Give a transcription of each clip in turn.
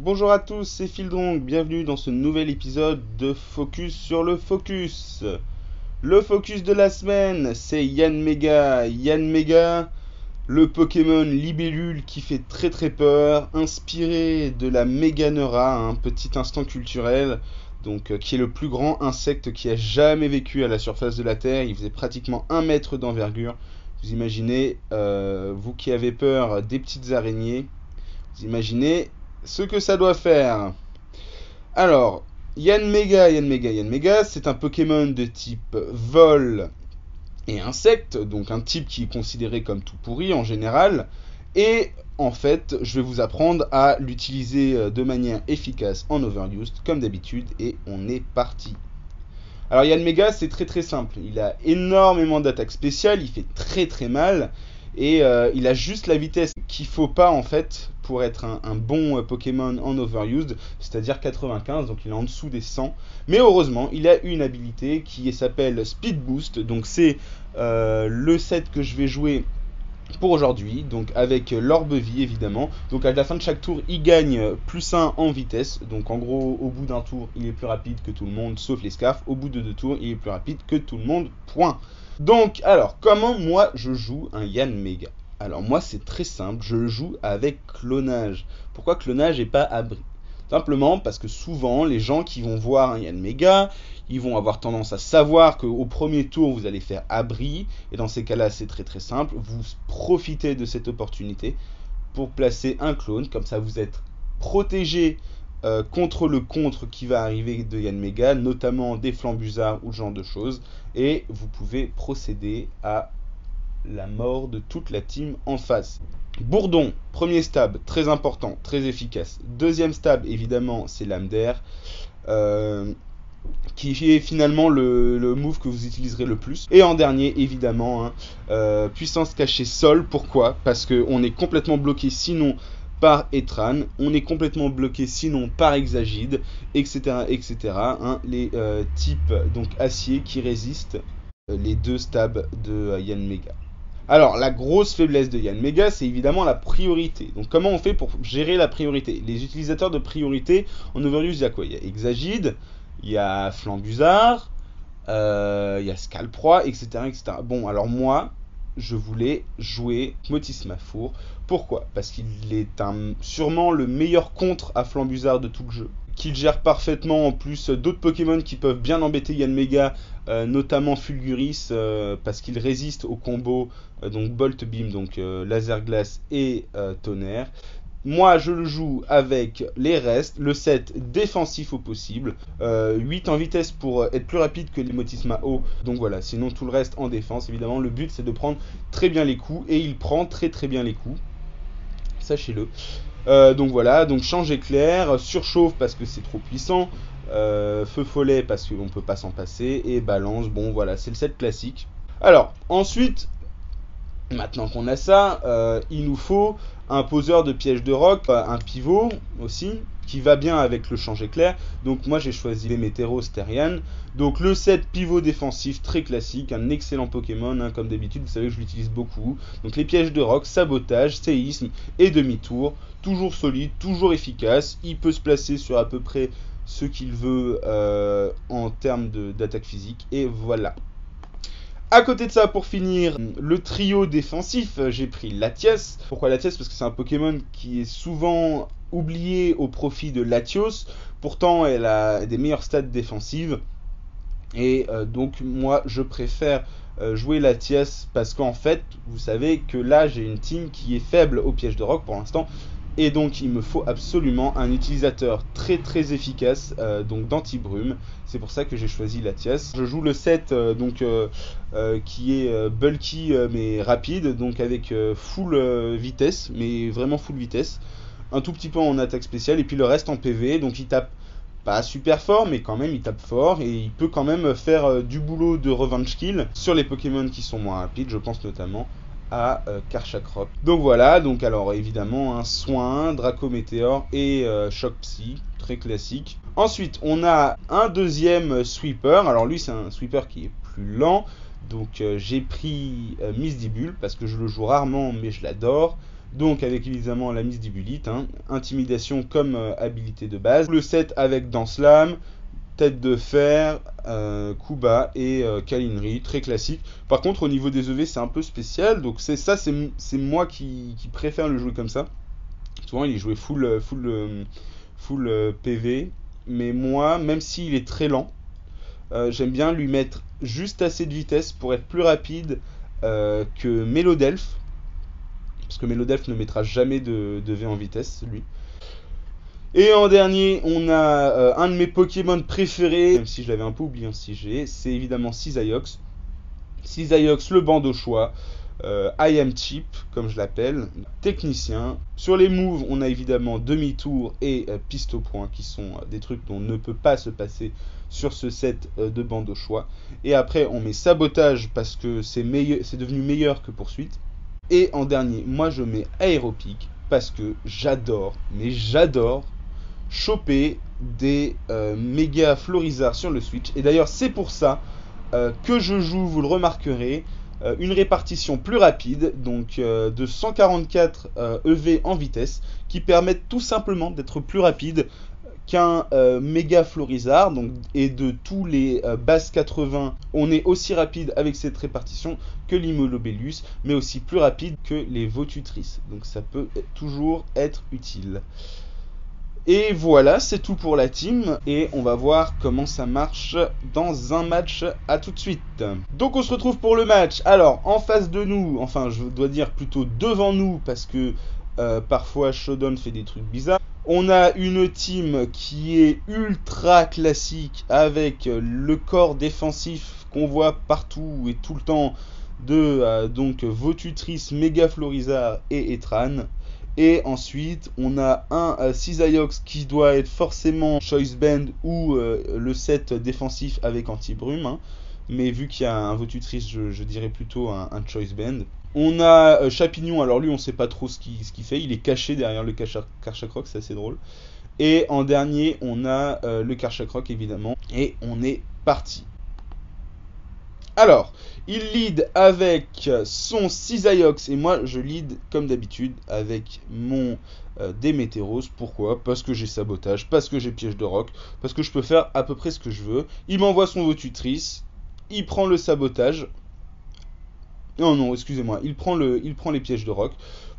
Bonjour à tous, c'est Fildrong, bienvenue dans ce nouvel épisode de Focus sur le Focus. Le focus de la semaine, c'est Yanmega. Yanmega, le Pokémon libellule qui fait très très peur, inspiré de la Meganeura, un petit instant culturel, qui est le plus grand insecte qui a jamais vécu à la surface de la Terre. Il faisait pratiquement 1 mètre d'envergure. Vous imaginez, vous qui avez peur des petites araignées, vous imaginez ce que ça doit faire. Alors, Yanmega, c'est un Pokémon de type vol et insecte, donc un type qui est considéré comme tout pourri en général. Et en fait, je vais vous apprendre à l'utiliser de manière efficace en Overused, comme d'habitude, et on est parti. Alors Yanmega, c'est très très simple. Il a énormément d'attaques spéciales, il fait très très mal, et il a juste la vitesse qu'il faut pas en fait pour être un bon Pokémon en Overused, c'est-à-dire 95, donc il est en dessous des 100. Mais heureusement, il a une habilité qui s'appelle Speed Boost, donc c'est le set que je vais jouer pour aujourd'hui, donc avec l'orbe vie évidemment. Donc à la fin de chaque tour, il gagne +1 en vitesse. Donc en gros, au bout d'un tour, il est plus rapide que tout le monde, sauf les scarfs. Au bout de 2 tours, il est plus rapide que tout le monde, point. Donc alors, comment moi je joue un Yanmega? Alors moi c'est très simple, je le joue avec clonage. Pourquoi clonage et pas abri? Simplement parce que souvent, les gens qui vont voir un Yanmega, ils vont avoir tendance à savoir qu'au premier tour, vous allez faire abri. Et dans ces cas-là, c'est très très simple. Vous profitez de cette opportunité pour placer un clone. Comme ça, vous êtes protégé contre le contre qui va arriver de Yanmega, notamment des flambusards ou ce genre de choses. Et vous pouvez procéder à la mort de toute la team en face. Bourdon, premier stab, très important, très efficace. Deuxième stab, évidemment, c'est lame d'air, qui est finalement le move que vous utiliserez le plus. Et en dernier, évidemment, puissance cachée sol. Pourquoi? Parce qu'on est complètement bloqué sinon par Etran, on est complètement bloqué sinon par Exagide, etc. etc. Les types donc acier qui résistent les 2 stabs de Yanmega. Alors, la grosse faiblesse de Yanmega, c'est évidemment la priorité. Donc, comment on fait pour gérer la priorité? Les utilisateurs de priorité, en Overuse, il y a quoi? Il y a Exagide, il y a Flambusard, il y a Scalproie, etc., etc. Bon, alors moi, je voulais jouer Motismafour. Pourquoi? Parce qu'il est sûrement le meilleur contre à Flambusard de tout le jeu. Qu'il gère parfaitement en plus d'autres Pokémon qui peuvent bien embêter Yanmega, notamment Fulguris, parce qu'il résiste au combo donc Bolt Beam, donc Laser Glace et Tonnerre. Moi, je le joue avec les restes, le set défensif au possible, 8 en vitesse pour être plus rapide que les Motisma haut, donc voilà, sinon tout le reste en défense, évidemment, le but c'est de prendre très bien les coups, et il prend très très bien les coups, sachez-le. Donc voilà, donc change éclair, surchauffe parce que c'est trop puissant, feu follet parce qu'on ne peut pas s'en passer, et balance, bon voilà, c'est le set classique. Alors, ensuite, maintenant qu'on a ça, il nous faut un poseur de pièges de roc, un pivot aussi, qui va bien avec le change éclair. Donc moi j'ai choisi les Météros Terian. Donc le set pivot défensif très classique, un excellent Pokémon, comme d'habitude, vous savez que je l'utilise beaucoup. Donc les pièges de roc, sabotage, séisme et demi-tour, toujours solide, toujours efficace. Il peut se placer sur à peu près ce qu'il veut en termes d'attaque physique, et voilà. À côté de ça, pour finir, le trio défensif, j'ai pris Latias. Pourquoi Latias? Parce que c'est un Pokémon qui est souvent oublié au profit de Latios. Pourtant, elle a des meilleures stats défensives. Et donc, moi, je préfère jouer Latias parce qu'en fait, vous savez que là, j'ai une team qui est faible au piège de roc pour l'instant. Et donc il me faut absolument un utilisateur très très efficace donc d'anti-brume. C'est pour ça que j'ai choisi Latias. Je joue le set qui est bulky mais rapide, donc avec full vitesse, mais vraiment full vitesse. Un tout petit peu en attaque spéciale et puis le reste en PV. Donc il tape pas super fort, mais quand même il tape fort et il peut quand même faire du boulot de revenge kill sur les Pokémon qui sont moins rapides. Je pense notamment à Karchakrop. Donc voilà, donc alors évidemment un soin, Draco Météore et Choc Psy, très classique. Ensuite on a un deuxième sweeper, alors lui c'est un sweeper qui est plus lent, donc j'ai pris Misdibule parce que je le joue rarement mais je l'adore. Donc avec évidemment la misdibulite, hein, intimidation comme habilité de base. Le set avec Dance Lame, tête de fer, coup bas et câlinerie, très classique. Par contre au niveau des EV c'est un peu spécial, donc c'est moi qui préfère le jouer comme ça. Souvent il est joué full PV, mais moi, même s'il est très lent, j'aime bien lui mettre juste assez de vitesse pour être plus rapide que Mélodelph, parce que Mélodelph ne mettra jamais de V en vitesse, lui. Et en dernier, on a un de mes Pokémon préférés, même si je l'avais un peu oublié en 6G, c'est évidemment Cisaiox. Cisaiox, le bandeau choix. I am cheap, comme je l'appelle, technicien. Sur les moves, on a évidemment demi-tour et piste au point, qui sont des trucs dont on ne peut pas se passer sur ce set de bandeau choix. Et après, on met sabotage parce que c'est devenu meilleur que poursuite. Et en dernier, moi je mets aéropique parce que j'adore choper des méga Florizards sur le Switch. Et d'ailleurs, c'est pour ça que je joue, vous le remarquerez, une répartition plus rapide, donc de 144 EV en vitesse, qui permettent tout simplement d'être plus rapide qu'un méga Florizard, donc, et de tous les bases 80, on est aussi rapide avec cette répartition que l'Immolobellus, mais aussi plus rapide que les Votutrices, donc ça peut toujours être utile. Et voilà, c'est tout pour la team, et on va voir comment ça marche dans un match. À tout de suite. Donc on se retrouve pour le match. Alors, en face de nous, enfin je dois dire plutôt devant nous, parce que parfois Shodown fait des trucs bizarres. On a une team qui est ultra classique, avec le corps défensif qu'on voit partout et tout le temps de donc Votutrice, Mega Florizard et Etran. Et ensuite, on a un Cisaiox qui doit être forcément Choice Band ou le set défensif avec anti-brume. Hein. Mais vu qu'il y a un Votutrice, je dirais plutôt un Choice Band. On a Chapignon, alors lui on sait pas trop ce qu'il fait, il est caché derrière le Karchakroc, c'est assez drôle. Et en dernier, on a le Karchakroc évidemment. Et on est parti. Alors, il lead avec son Cisaiox et moi je lead comme d'habitude avec mon Démétéros. Pourquoi? Parce que j'ai sabotage, parce que j'ai piège de roc, parce que je peux faire à peu près ce que je veux. Il m'envoie son Votutrice, il prend le sabotage. Non, excusez-moi, il prend les pièges de roc.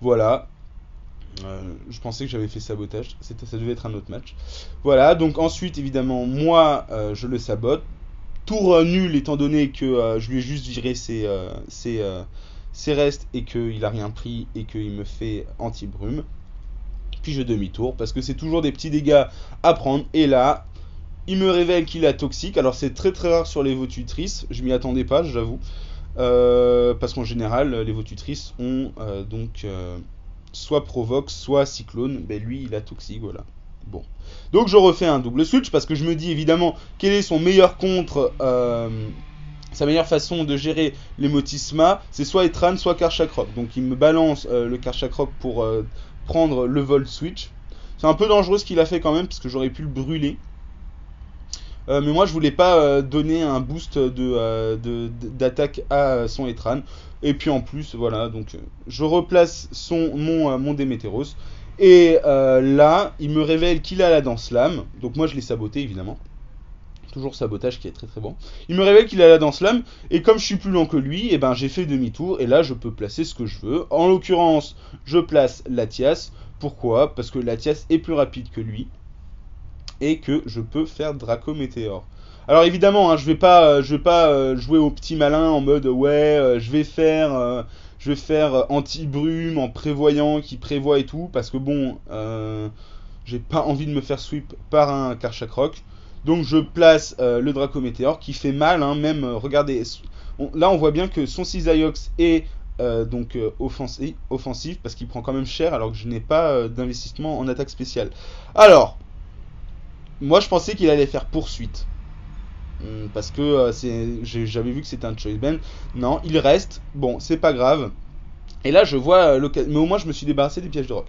Voilà. Je pensais que j'avais fait sabotage, ça devait être un autre match. Voilà, donc ensuite évidemment moi je le sabote. Tour nul étant donné que je lui ai juste viré ses restes et qu'il a rien pris et qu'il me fait anti-brume. Puis je demi-tour parce que c'est toujours des petits dégâts à prendre. Et là, il me révèle qu'il a toxique. Alors c'est très très rare sur les Votutrices, je m'y attendais pas, j'avoue. Parce qu'en général, les Votutrices ont donc soit provoque, soit cyclone. Ben lui, il a toxique, voilà. Bon. Donc je refais un double switch parce que je me dis évidemment quel est son meilleur contre, sa meilleure façon de gérer les Motisma, c'est soit Etran, soit Karchakroc. Donc il me balance le Karchakroc pour prendre le Volt Switch. C'est un peu dangereux ce qu'il a fait quand même parce que j'aurais pu le brûler. Mais moi je voulais pas donner un boost d'attaque à son Etran. Et puis en plus voilà, donc je replace mon Démétéros. Et là, il me révèle qu'il a la Dance Lame. Donc moi je l'ai saboté évidemment. Toujours sabotage qui est très très bon. Il me révèle qu'il a la Dance Lame. Et comme je suis plus lent que lui, et ben j'ai fait demi-tour. Et là je peux placer ce que je veux. En l'occurrence, je place Latias. Pourquoi? Parce que Latias est plus rapide que lui. Et que je peux faire Draco Météore. Alors évidemment, hein, je vais pas jouer au petit malin en mode ouais, je vais faire anti-brume en prévoyant qui prévoit et tout, parce que bon, j'ai pas envie de me faire sweep par un Karchakroc. Donc je place le Draco Météore qui fait mal, hein, même, regardez, là on voit bien que son Cisaiox est donc offensif, parce qu'il prend quand même cher, alors que je n'ai pas d'investissement en attaque spéciale. Alors, moi je pensais qu'il allait faire poursuite. Parce que j'avais vu que c'était un choice band. Non, il reste. Bon, c'est pas grave. Et là, je vois l'occasion. Mais au moins, je me suis débarrassé des pièges de roc.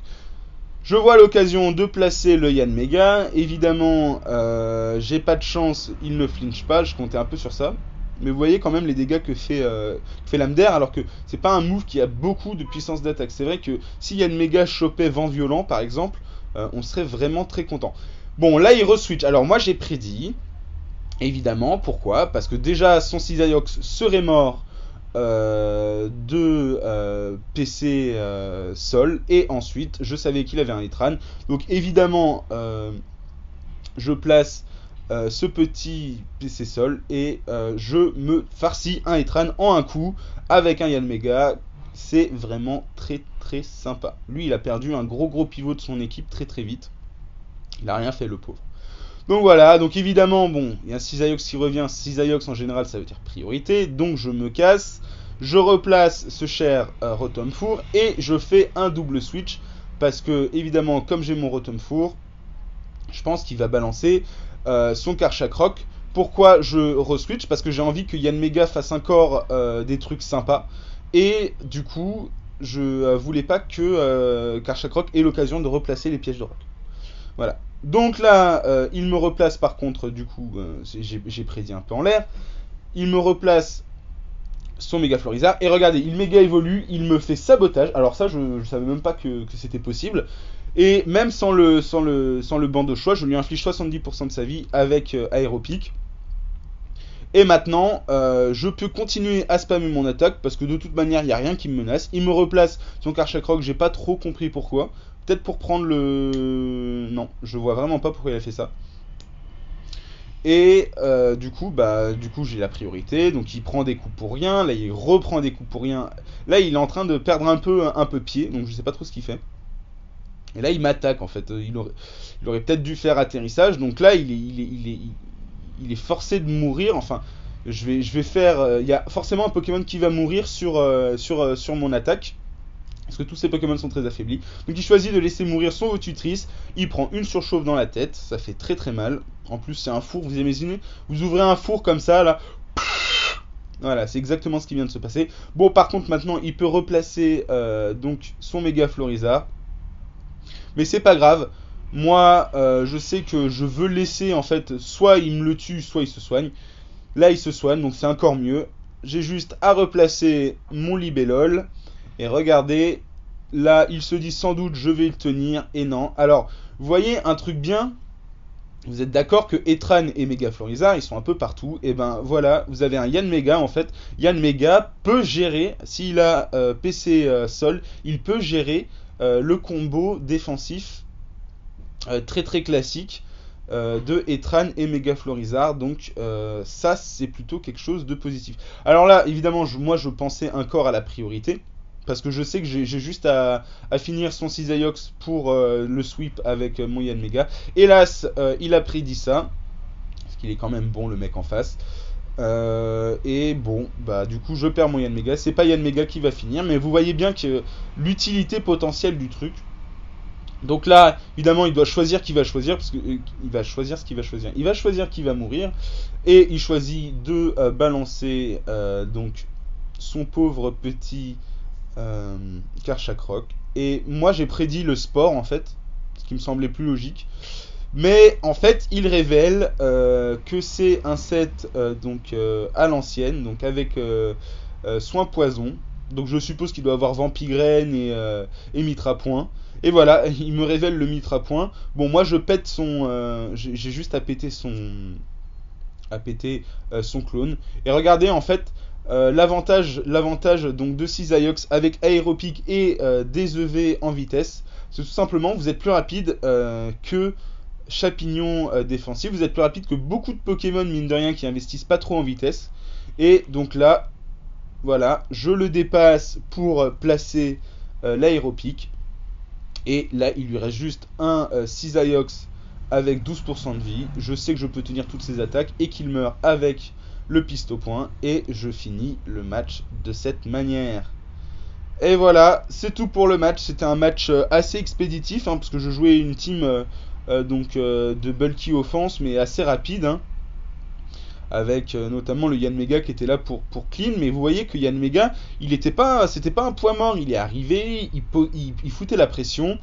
Je vois l'occasion de placer le Yanmega. Évidemment, j'ai pas de chance. Il ne flinche pas. Je comptais un peu sur ça. mais vous voyez quand même les dégâts que fait Lame d'Air, alors que c'est pas un move qui a beaucoup de puissance d'attaque. C'est vrai que si Yann Mega chopait Vent Violent par exemple, on serait vraiment très content. Bon, là il re-switch. Alors moi j'ai prédit, évidemment, pourquoi? Parce que déjà son Cisaiox serait mort de PC Sol, et ensuite je savais qu'il avait un Etran. Donc évidemment, je place ce petit PC Sol et je me farcis un Etran en un coup avec un Yann Mega. C'est vraiment très très sympa. Lui, il a perdu un gros pivot de son équipe très très vite. Il a rien fait, le pauvre. Donc voilà, donc évidemment, bon, il y a un Cisaiox qui revient. Cisaiox en général, ça veut dire priorité. Donc je me casse, je replace ce cher Rotomfour et je fais un double switch. Parce que, évidemment, comme j'ai mon Rotomfour, je pense qu'il va balancer son Karchakroc. Pourquoi je re-switch? Parce que j'ai envie que Yann Mega fasse encore des trucs sympas. Et du coup, je voulais pas que Karchakroc ait l'occasion de replacer les pièges de roc. Voilà. Donc là, il me replace par contre, du coup, j'ai prédit un peu en l'air. Il me replace son méga Florizard. Et regardez, il méga évolue, il me fait sabotage. Alors ça, je savais même pas que c'était possible. Et même sans le banc de choix, je lui inflige 70% de sa vie avec Aéropic. Et maintenant, je peux continuer à spammer mon attaque, parce que de toute manière, il n'y a rien qui me menace. Il me replace son Karchakroc, j'ai pas trop compris pourquoi. Peut-être pour prendre le... Non, je vois vraiment pas pourquoi il a fait ça. Et du coup, j'ai la priorité. Donc il prend des coups pour rien. Là, il reprend des coups pour rien. Là, il est en train de perdre un peu pied. Donc je sais pas trop ce qu'il fait. Et là, il m'attaque en fait. Il aurait peut-être dû faire atterrissage. Donc là, il est forcé de mourir. Enfin, je vais faire... Il y a forcément un Pokémon qui va mourir sur mon attaque. Parce que tous ces Pokémon sont très affaiblis. Donc il choisit de laisser mourir son Votutrice. Il prend une surchauffe dans la tête. Ça fait très très mal. En plus c'est un four, vous imaginez? Vous ouvrez un four comme ça là. Voilà, c'est exactement ce qui vient de se passer. Bon, par contre maintenant il peut replacer donc son méga Florizard. Mais c'est pas grave. Moi je sais que je veux laisser en fait, soit il me le tue, soit il se soigne. Là il se soigne, donc c'est encore mieux. J'ai juste à replacer mon Libellol. Et regardez, là, il se dit sans doute je vais le tenir, et non. Alors, vous voyez un truc bien? Vous êtes d'accord que Etran et Mega Florizard, ils sont un peu partout. Et ben voilà, vous avez un Yann Mega en fait. Yann Mega peut gérer, s'il a PC Sol, il peut gérer le combo défensif très très classique de Etran et Mega Florizard. Donc ça, c'est plutôt quelque chose de positif. Alors là, évidemment, moi je pensais encore à la priorité. Parce que je sais que j'ai juste à finir son Cisaiox pour le sweep avec mon Yann Mega. Hélas, il a prédit ça. Parce qu'il est quand même bon le mec en face. Et bon, bah du coup je perds mon Yann Mega. C'est pas Yann Mega qui va finir. Mais vous voyez bien que l'utilité potentielle du truc. Donc là, évidemment, il doit choisir qui va choisir. Parce qu'il va choisir ce qu'il va choisir. Il va choisir qui va mourir. Et il choisit de balancer donc son pauvre petit... Karchakroc. Et moi j'ai prédit le sport en fait, ce qui me semblait plus logique. Mais en fait il révèle que c'est un set donc à l'ancienne, donc avec soin poison. Donc je suppose qu'il doit avoir Vampigraine et Mitrapoint. Et voilà, il me révèle le Mitrapoint. Bon, moi je pète son... j'ai juste à péter son clone. Et regardez en fait... l'avantage donc de Cisaiox avec Aéropic et des EV en vitesse, c'est tout simplement vous êtes plus rapide que Chapignon défensif, vous êtes plus rapide que beaucoup de Pokémon mine de rien qui investissent pas trop en vitesse. Et donc là, voilà, je le dépasse pour placer l'Aéropic. Et là, il lui reste juste un Cisaiox avec 12% de vie. Je sais que je peux tenir toutes ses attaques et qu'il meurt avec le piste au point, et je finis le match de cette manière. Et voilà, c'est tout pour le match. C'était un match assez expéditif, hein, parce que je jouais une team de bulky offense, mais assez rapide, hein, avec notamment le Yann Mega qui était là pour clean. Mais vous voyez que Yann Mega, c'était pas un poids mort. Il est arrivé, il foutait la pression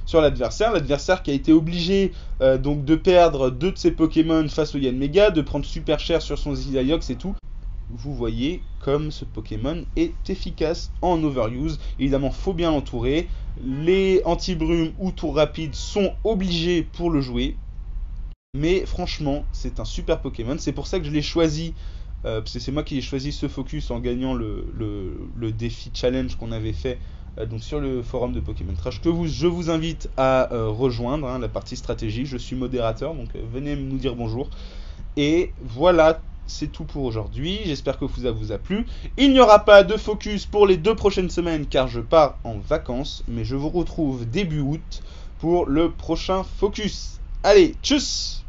sur l'adversaire qui a été obligé donc de perdre 2 de ses Pokémon face au Yann Mega, de prendre super cher sur son Cisaiox et tout. vous voyez comme ce Pokémon est efficace en overuse. Évidemment, faut bien l'entourer. Les anti-brumes ou tours rapides sont obligés pour le jouer. Mais franchement, c'est un super Pokémon. C'est pour ça que je l'ai choisi. Parce que c'est moi qui ai choisi ce focus en gagnant le défi challenge qu'on avait fait donc sur le forum de Pokémon Trash. Je vous invite à rejoindre la partie stratégie. Je suis modérateur, donc venez nous dire bonjour. Et voilà, c'est tout pour aujourd'hui. J'espère que ça vous a plu. Il n'y aura pas de focus pour les 2 prochaines semaines car je pars en vacances. Mais je vous retrouve début août pour le prochain focus. Allez, tchuss!